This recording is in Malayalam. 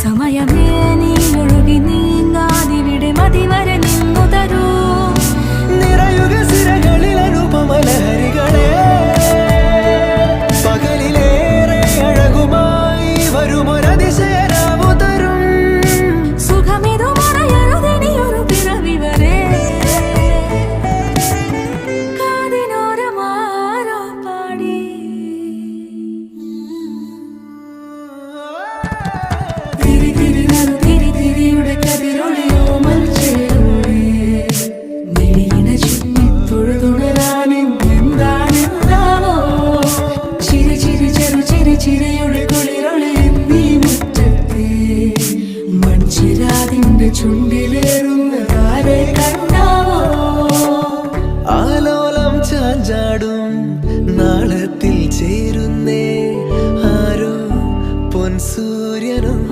സമയമേ നീ ഒഴുകി നീങ്ങാതിവിടെ മതിവരെ നിന്നു തരൂ. നിറയുക സിരകളിൽ അനുപമലഹരികളെ, പകലിലേറെ അഴകുമായി വരുമൊരതിശയരാവു തരും. സുഖമിതു മറയരുതിനിയൊരു പിറവി വരെ. കാതിനോരമാരോ പാടി തിരി തിരി നറു തിരി തിരിയുടെ കതിരൊളിയോ മൽച്ചേരുളേ. മിഴിയിണ ചുറ്റി തൊഴുതുണരാനും എന്താണെന്താവോ. ചിരി ചിരി ചെറു ചിരി ചിരിയുടെ കുളിരൊളി നീ മുറ്റത്തെ മൺചിരാതിന്റെ ചുണ്ടിലേറുന്നതാരെ കണ്ടാവോ. ആലോലം ചാഞ്ചാടും നാളത്തിൽ ചേരുന്നേ ആരോ പൊൻസൂര്യനും.